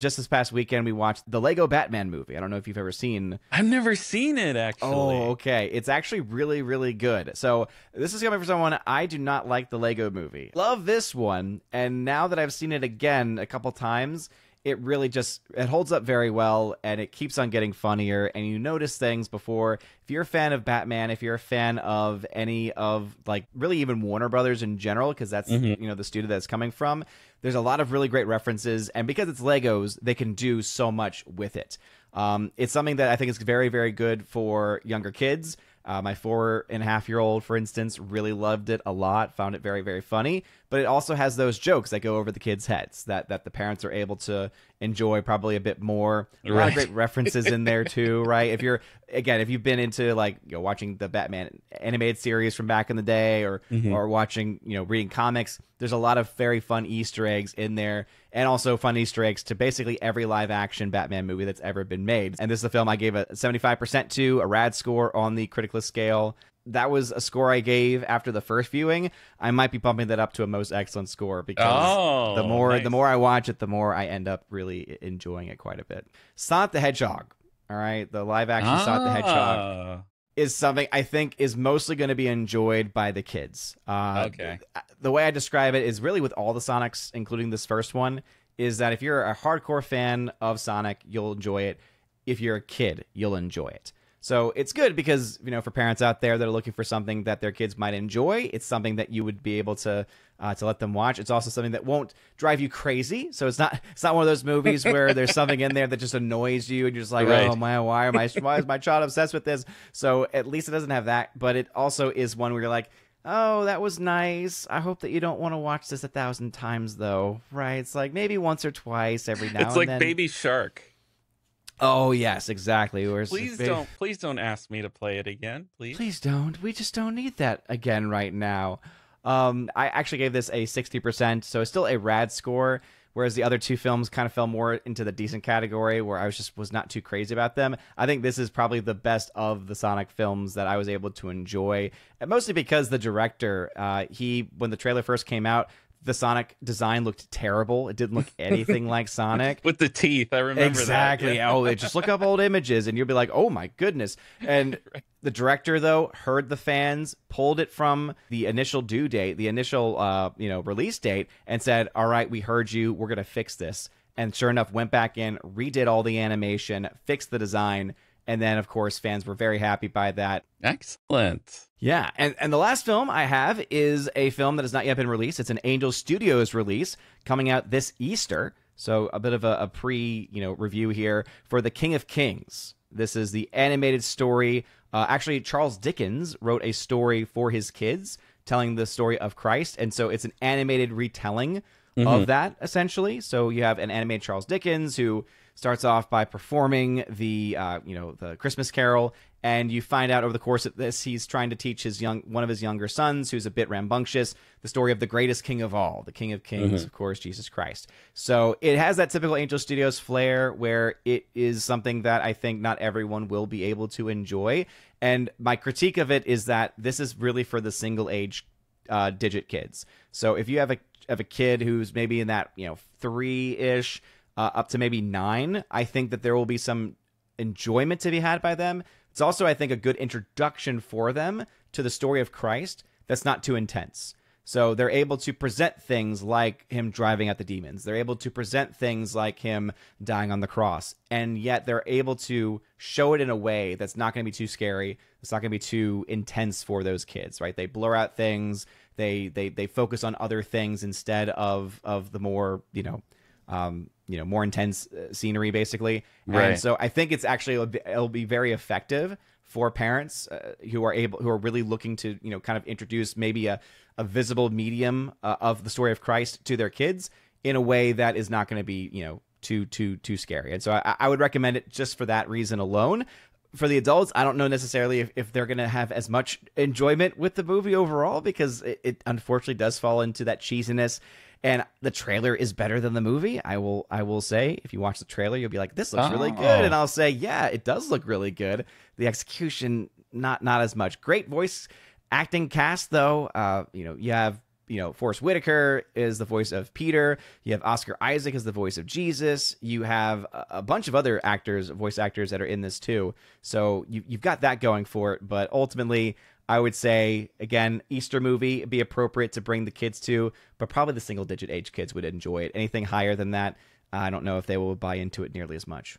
Just this past weekend, we watched the Lego Batman movie. I don't know if you've ever seen. I've never seen it, actually. Oh, okay. It's actually really, really good. So this is coming from someone, I do not like the Lego movie. Love this one. And now that I've seen it again a couple times, it really just, it holds up very well, and it keeps on getting funnier, and you notice things before. If you're a fan of Batman, if you're a fan of any of, like, really even Warner Brothers in general, because that's, you know, the studio that's coming from, there's a lot of really great references, and because it's Legos, they can do so much with it. It's something that I think is very, very good for younger kids. My 4.5-year-old, for instance, really loved it a lot, found it very, very funny. But it also has those jokes that go over the kids' heads that the parents are able to enjoy probably a bit more. A lot of great references in there too, right? If you've been into, like, you know, watching the Batman animated series from back in the day, or watching, you know, reading comics, there's a lot of very fun Easter eggs in there, and also fun Easter eggs to basically every live action Batman movie that's ever been made. And this is a film I gave a 75% to, a rad score on the Criticalist scale. That was a score I gave after the first viewing. I might be bumping that up to a most excellent score, because the more I watch it, the more I end up really enjoying it quite a bit. Sonic the Hedgehog, all right, the live action Sonic the Hedgehog is something I think is mostly going to be enjoyed by the kids. The way I describe it is really with all the Sonics, including this first one, is that if you're a hardcore fan of Sonic, you'll enjoy it. If you're a kid, you'll enjoy it. So it's good because, you know, for parents out there that are looking for something that their kids might enjoy, it's something that you would be able to let them watch. It's also something that won't drive you crazy. So it's not one of those movies where there's something in there that just annoys you and you're just like, oh man, why is my child obsessed with this? So at least it doesn't have that, but it also is one where you're like, oh, that was nice. I hope that you don't want to watch this 1,000 times though, right? It's like maybe once or twice every now and then. It's like Baby Shark. Oh yes, exactly. Please don't ask me to play it again, please. Please don't. We just don't need that again right now. I actually gave this a 60%, so it's still a rad score. Whereas the other two films kind of fell more into the decent category, where I was not too crazy about them. I think this is probably the best of the Sonic films that I was able to enjoy, and mostly because the director, when the trailer first came out, the Sonic design looked terrible. It didn't look anything like Sonic. With the teeth, I remember exactly. that. Yeah. Oh, just look up old images and you'll be like, oh my goodness. And the director, though, heard the fans, pulled it from the initial due date, the initial release date, and said, all right, we heard you. We're going to fix this. And sure enough, went back in, redid all the animation, fixed the design. And then, of course, fans were very happy by that. Excellent. Yeah, and the last film I have is a film that has not yet been released. It's an Angel Studios release coming out this Easter. So a bit of a review here for The King of Kings. This is the animated story. Actually, Charles Dickens wrote a story for his kids telling the story of Christ. And so it's an animated retelling of that, essentially. So you have an animated Charles Dickens who starts off by performing the Christmas Carol, and you find out over the course of this he's trying to teach one of his younger sons, who's a bit rambunctious, the story of the greatest king of all, the King of Kings, of course, Jesus Christ. So it has that typical Angel Studios flair, where it is something that I think not everyone will be able to enjoy. And my critique of it is that this is really for the single age digit kids. So if you have a kid who's maybe in that 3-ish up to maybe 9, I think that there will be some enjoyment to be had by them. It's also, I think, a good introduction for them to the story of Christ that's not too intense. So they're able to present things like him driving out the demons. They're able to present things like him dying on the cross. And yet they're able to show it in a way that's not going to be too scary. It's not going to be too intense for those kids, right? They blur out things. They focus on other things instead of the more, more intense scenery, basically. Right. And so I think it'll be very effective for parents who are really looking to, kind of introduce maybe a visible medium of the story of Christ to their kids in a way that is not going to be, too scary. And so I would recommend it just for that reason alone. For the adults, I don't know necessarily if they're going to have as much enjoyment with the movie overall, because it unfortunately does fall into that cheesiness. And the trailer is better than the movie. I will say, if you watch the trailer, you'll be like, this looks really good. And I'll say, yeah, it does look really good. The execution, not as much. Great voice acting cast, though. You have Forrest Whitaker is the voice of Peter. You have Oscar Isaac as the voice of Jesus. You have a bunch of other voice actors that are in this too. So you've got that going for it. But ultimately, I would say, again, Easter movie be appropriate to bring the kids to, but probably the single-digit age kids would enjoy it. Anything higher than that, I don't know if they will buy into it nearly as much.